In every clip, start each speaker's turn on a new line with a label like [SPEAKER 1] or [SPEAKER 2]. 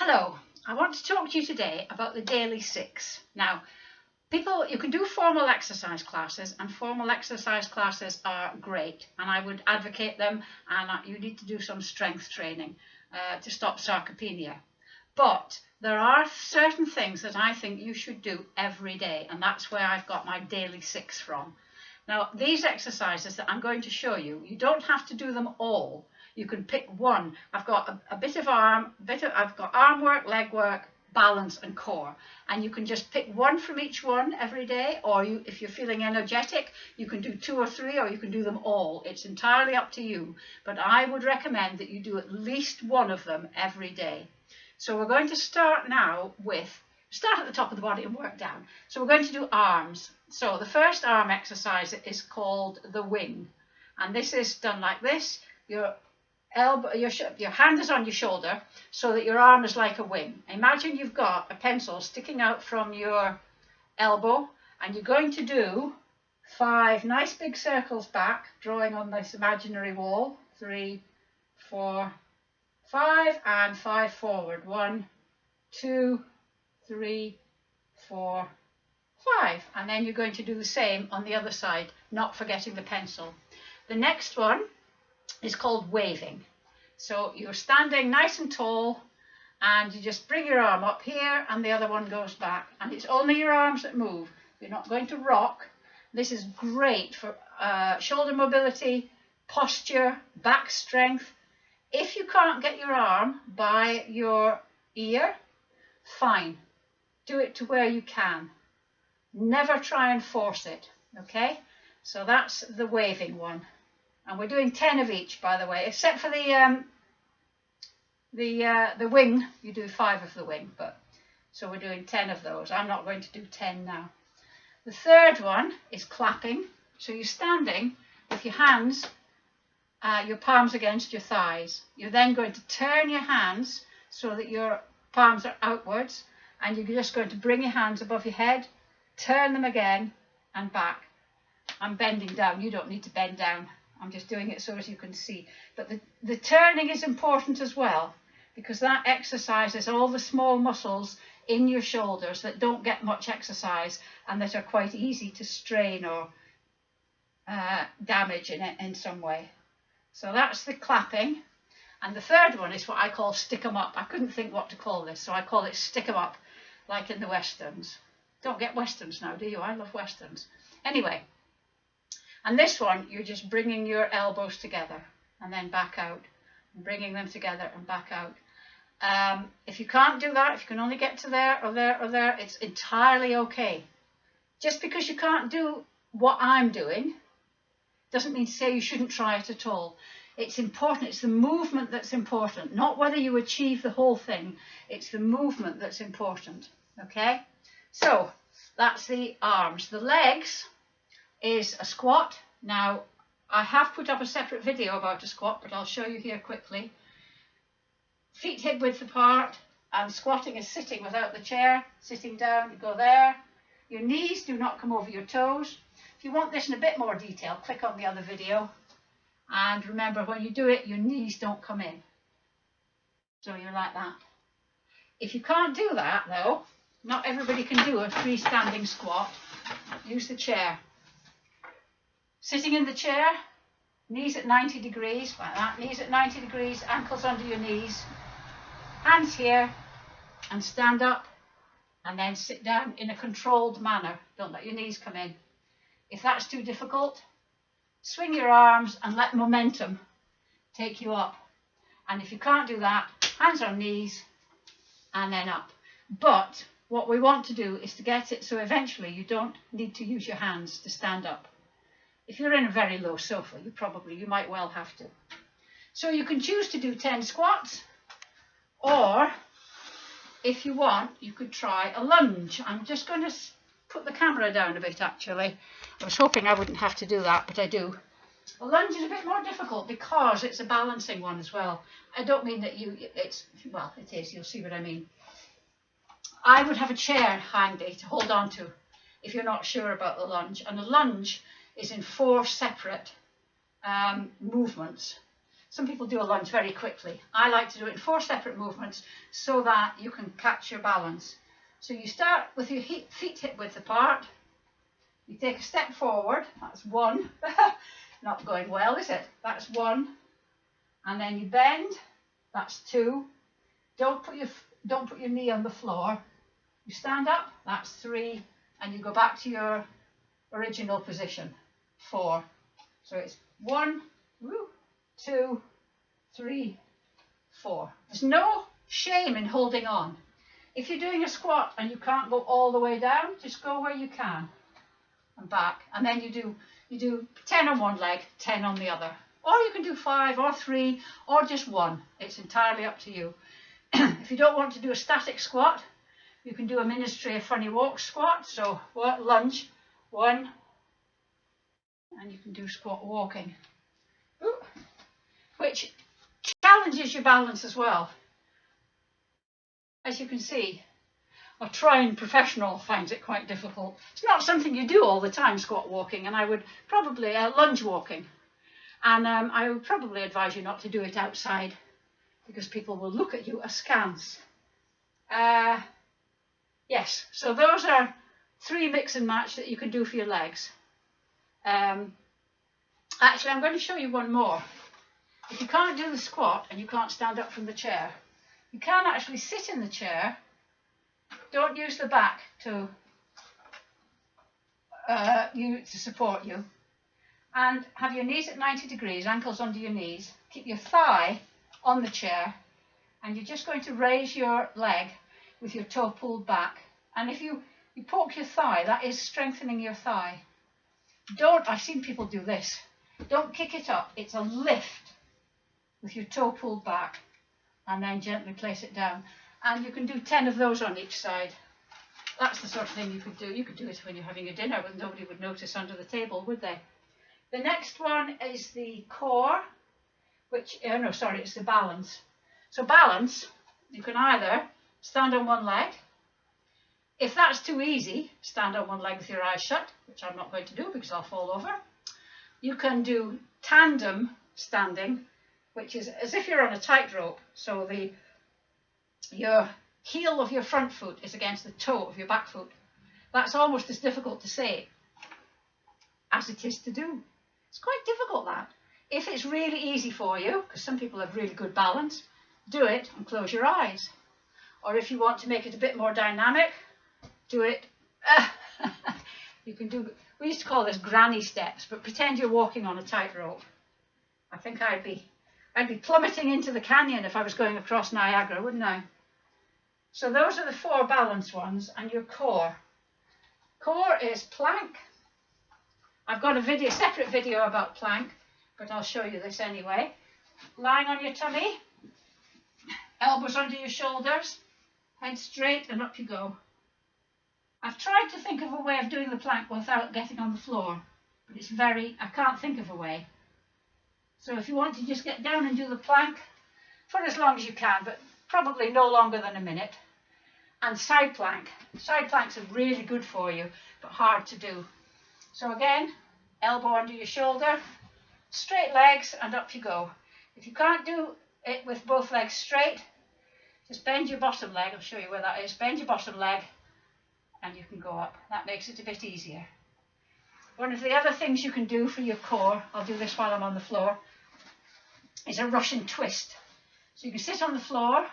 [SPEAKER 1] Hello, I want to talk to you today about the daily 6. Now, you can do formal exercise classes, and formal exercise classes are great, and I would advocate them, and you need to do some strength training to stop sarcopenia. But there are certain things that I think you should do every day, and that's where I've got my daily 6 from. Now, these exercises that I'm going to show you, you don't have to do them all. You can pick one. I've got a bit of I've got arm work, leg work, balance and core. And you can just pick one from each one every day, or if you're feeling energetic, you can do 2 or 3, or you can do them all. It's entirely up to you. But I would recommend that you do at least one of them every day. So we're going to start now start at the top of the body and work down. So we're going to do arms. So the first arm exercise is called the wing. And this is done like this. Your hand is on your shoulder so that your arm is like a wing. Imagine you've got a pencil sticking out from your elbow, and you're going to do 5 nice big circles back, drawing on this imaginary wall. 3, 4, 5, and 5 forward. 1, 2, 3, 4, 5. And then you're going to do the same on the other side, not forgetting the pencil. The next one is called waving. So you're standing nice and tall, and you just bring your arm up here and the other one goes back, and it's only your arms that move. You're not going to rock. This is great for shoulder mobility, posture, back strength. If you can't get your arm by your ear, fine, do it to where you can. Never try and force it, okay? So that's the waving one. And we're doing 10 of each, by the way, except for the wing. You do 5 of the wing, so we're doing 10 of those. I'm not going to do 10 now. The third one is clapping. So you're standing with your hands, your palms against your thighs. You're then going to turn your hands so that your palms are outwards, and you're just going to bring your hands above your head, turn them again, and back. I'm bending down. You don't need to bend down. I'm just doing it so as you can see. But the turning is important as well, because that exercises all the small muscles in your shoulders that don't get much exercise and that are quite easy to strain or damage in some way. So that's the clapping. And the third one is what I call stick 'em up. I couldn't think what to call this, so I call it stick 'em up, like in the Westerns. Don't get Westerns now, do you? I love Westerns. Anyway. And this one, you're just bringing your elbows together and then back out, and bringing them together and back out. If you can't do that, if you can only get to there or there or there, it's entirely okay. Just because you can't do what I'm doing doesn't mean to say you shouldn't try it at all. It's important. It's the movement that's important, not whether you achieve the whole thing. It's the movement that's important, okay? So that's the arms. The legs is a squat. Now, I have put up a separate video about a squat, but I'll show you here quickly. Feet hip width apart, and squatting is sitting without the chair. Sitting down, you go there. Your knees do not come over your toes. If you want this in a bit more detail, click on the other video. And remember, when you do it, your knees don't come in. So you're like that. If you can't do that, though, not everybody can do a freestanding squat. Use the chair. Sitting in the chair, knees at 90 degrees, like that, knees at 90 degrees, ankles under your knees, hands here, and stand up, and then sit down in a controlled manner. Don't let your knees come in. If that's too difficult, swing your arms and let momentum take you up. And if you can't do that, hands on knees, and then up. But what we want to do is to get it so eventually you don't need to use your hands to stand up. If you're in a very low sofa, you might well have to. So you can choose to do 10 squats, or if you want, you could try a lunge. I'm just going to put the camera down a bit, actually. I was hoping I wouldn't have to do that, but I do. A lunge is a bit more difficult because it's a balancing one as well. I don't mean that it is, you'll see what I mean. I would have a chair handy to hold on to if you're not sure about the lunge. And a lunge is in 4 separate movements. Some people do a lunge very quickly. I like to do it in 4 separate movements so that you can catch your balance. So you start with your feet hip width apart. You take a step forward, that's 1. Not going well, is it? That's 1. And then you bend, that's 2. Don't put your knee on the floor. You stand up, that's 3. And you go back to your original position, 4. So it's 1, 2, 3, 4. There's no shame in holding on. If you're doing a squat and you can't go all the way down, just go where you can and back. And then you do 10 on one leg, 10 on the other. Or you can do 5 or 3 or just 1. It's entirely up to you. If you don't want to do a static squat, you can do a ministry of funny walk squat. So lunge, 1, and you can do squat walking, which challenges your balance as well. As you can see, a trained professional finds it quite difficult. It's not something you do all the time, squat walking, and I would probably lunge walking, and I would probably advise you not to do it outside because people will look at you askance. Yes, so those are 3 mix and match that you can do for your legs. Actually, I'm going to show you one more. If you can't do the squat and you can't stand up from the chair, you can actually sit in the chair. Don't use the back to support you. And have your knees at 90 degrees, ankles under your knees. Keep your thigh on the chair. And you're just going to raise your leg with your toe pulled back. And if you poke your thigh, that is strengthening your thigh. I've seen people do this. Don't kick it up. It's a lift with your toe pulled back. And then gently place it down. And you can do 10 of those on each side. That's the sort of thing you could do. You could do it when you're having a dinner, but nobody would notice under the table, would they? The next one is the core, it's the balance. So balance, you can either stand on one leg. If that's too easy, stand on one leg with your eyes shut, which I'm not going to do because I'll fall over. You can do tandem standing, which is as if you're on a tightrope. So your heel of your front foot is against the toe of your back foot. That's almost as difficult to say as it is to do. It's quite difficult, that. If it's really easy for you, because some people have really good balance, do it and close your eyes. Or if you want to make it a bit more dynamic, do it. You can do, we used to call this granny steps, but pretend you're walking on a tightrope. I think I'd be plummeting into the canyon if I was going across Niagara, wouldn't I? So those are the 4 balance ones, and your core. Core is plank. I've got a separate video about plank, but I'll show you this anyway. Lying on your tummy, elbows under your shoulders, head straight, and up you go. I've tried to think of a way of doing the plank without getting on the floor, but I can't think of a way. So if you want to just get down and do the plank for as long as you can, but probably no longer than a minute. And side plank. Side planks are really good for you, but hard to do. So again, elbow under your shoulder, straight legs, and up you go. If you can't do it with both legs straight, just bend your bottom leg. I'll show you where that is. Bend your bottom leg, and you can go up. That makes it a bit easier. One of the other things you can do for your core, I'll do this while I'm on the floor, is a Russian twist. So you can sit on the floor,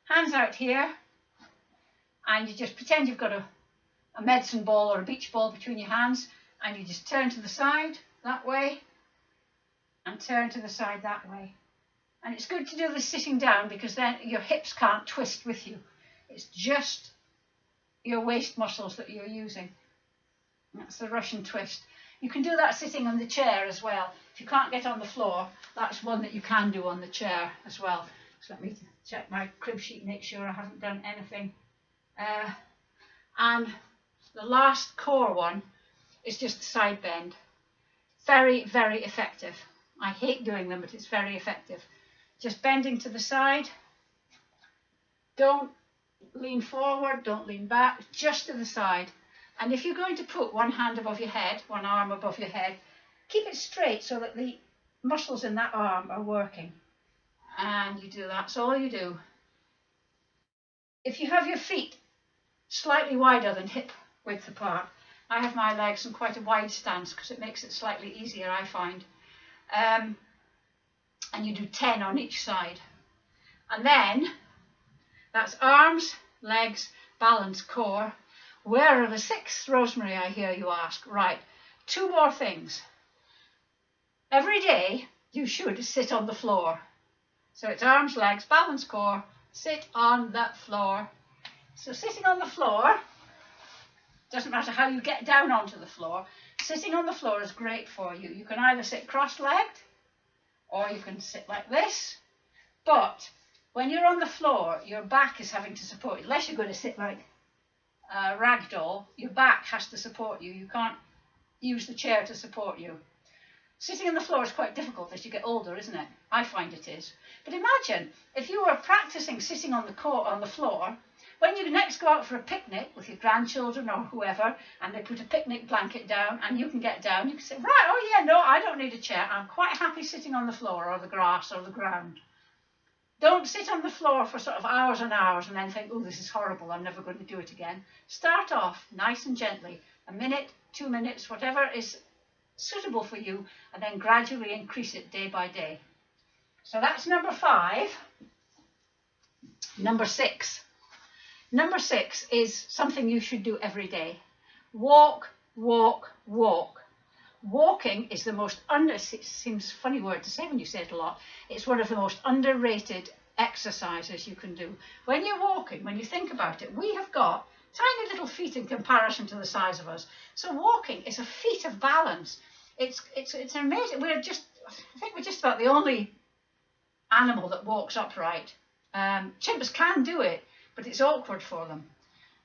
[SPEAKER 1] hands out here, and you just pretend you've got a medicine ball or a beach ball between your hands, and you just turn to the side that way, and turn to the side that way. And it's good to do this sitting down because then your hips can't twist with you. It's just your waist muscles that you're using. That's the Russian twist. You can do that sitting on the chair as well. If you can't get on the floor, that's one that you can do on the chair as well. So let me check my crib sheet, make sure I haven't done anything. And the last core one is just a side bend. Very, very effective. I hate doing them, but it's very effective. Just bending to the side. Don't lean forward, don't lean back, just to the side. And if you're going to put one hand above your head, one arm above your head, keep it straight so that the muscles in that arm are working. And you do that. So all you do, if you have your feet slightly wider than hip width apart, I have my legs in quite a wide stance because it makes it slightly easier, I find. And you do 10 on each side. And then that's arms, legs, balance, core. Where are the 6, Rosemary, I hear you ask? Right, 2 more things. Every day you should sit on the floor. So it's arms, legs, balance, core, sit on the floor. So sitting on the floor, doesn't matter how you get down onto the floor, sitting on the floor is great for you. You can either sit cross-legged or you can sit like this, but when you're on the floor, your back is having to support you. Unless you're going to sit like a ragdoll, your back has to support you. You can't use the chair to support you. Sitting on the floor is quite difficult as you get older, isn't it? I find it is. But imagine if you were practicing sitting on the floor, when you next go out for a picnic with your grandchildren or whoever, and they put a picnic blanket down and you can get down, you can say, right, oh yeah, no, I don't need a chair. I'm quite happy sitting on the floor or the grass or the ground. Don't sit on the floor for sort of hours and hours and then think, oh, this is horrible, I'm never going to do it again. Start off nice and gently, a minute, 2 minutes, whatever is suitable for you, and then gradually increase it day by day. So that's number 5. Number 6. Number 6 is something you should do every day. Walk, walk, walk. Walking is the most it seems a funny word to say when you say it a lot. It's one of the most underrated exercises you can do. When you're walking, when you think about it, we have got tiny little feet in comparison to the size of us. So walking is a feat of balance. It's amazing. I think we're just about the only animal that walks upright. Chimps can do it, but it's awkward for them.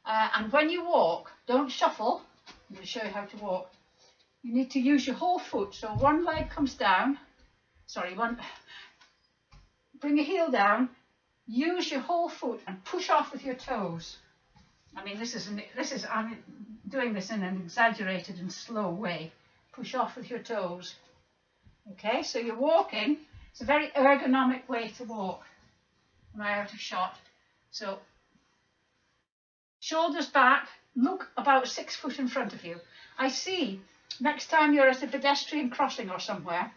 [SPEAKER 1] And when you walk, don't shuffle. I'm going to show you how to walk. You need to use your whole foot. So one leg comes down. Bring your heel down. Use your whole foot and push off with your toes. I mean, I'm doing this in an exaggerated and slow way. Push off with your toes. Okay, so you're walking. It's a very ergonomic way to walk. Am I out of shot? So, shoulders back, look about 6 foot in front of you. I see, next time you're at a pedestrian crossing or somewhere,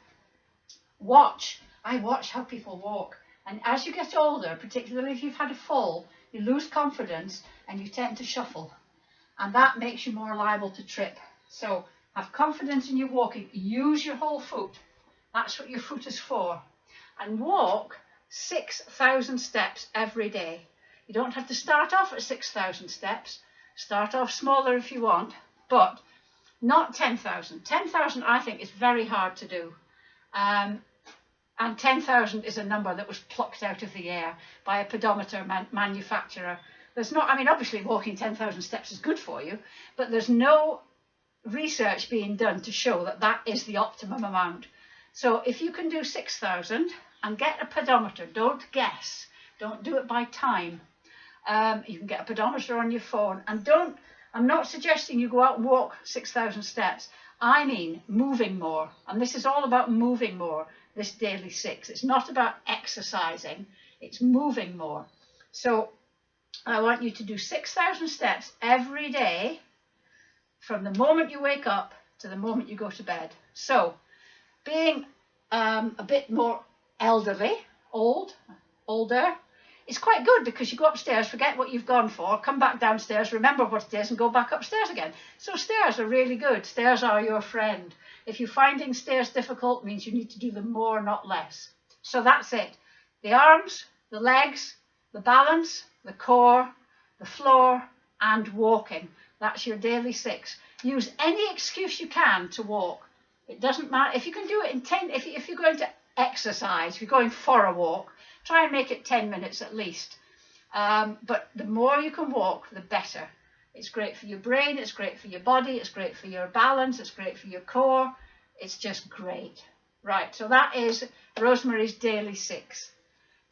[SPEAKER 1] I watch how people walk. And as you get older, particularly if you've had a fall, you lose confidence and you tend to shuffle. And that makes you more liable to trip. So have confidence in your walking. Use your whole foot. That's what your foot is for. And walk 6,000 steps every day. You don't have to start off at 6,000 steps. Start off smaller if you want, but not 10,000. 10,000 I think is very hard to do. And 10,000 is a number that was plucked out of the air by a pedometer manufacturer. Obviously walking 10,000 steps is good for you, but there's no research being done to show that that is the optimum amount. So if you can do 6,000 and get a pedometer, don't guess, don't do it by time. You can get a pedometer on your phone, and I'm not suggesting you go out and walk 6,000 steps. I mean moving more, and this is all about moving more, this daily 6. It's not about exercising, it's moving more. So I want you to do 6,000 steps every day from the moment you wake up to the moment you go to bed. So being a bit more elderly, older, it's quite good because you go upstairs, forget what you've gone for, come back downstairs, remember what it is, and go back upstairs again. So stairs are really good. Stairs are your friend. If you're finding stairs difficult, it means you need to do them more, not less. So that's it. The arms, the legs, the balance, the core, the floor, and walking. That's your daily 6. Use any excuse you can to walk. It doesn't matter. If you can do it in 10, if you're going to exercise, if you're going for a walk, try and make it 10 minutes at least. But the more you can walk, the better. It's great for your brain, it's great for your body, it's great for your balance, it's great for your core. It's just great. Right, so that is Rosemary's Daily 6.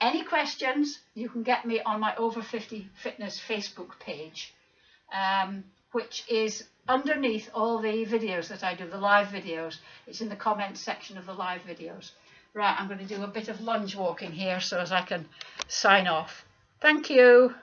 [SPEAKER 1] Any questions, you can get me on my Over 50 Fitness Facebook page, which is underneath all the videos that I do, the live videos. It's in the comments section of the live videos. Right, I'm going to do a bit of lunge walking here so as I can sign off. Thank you.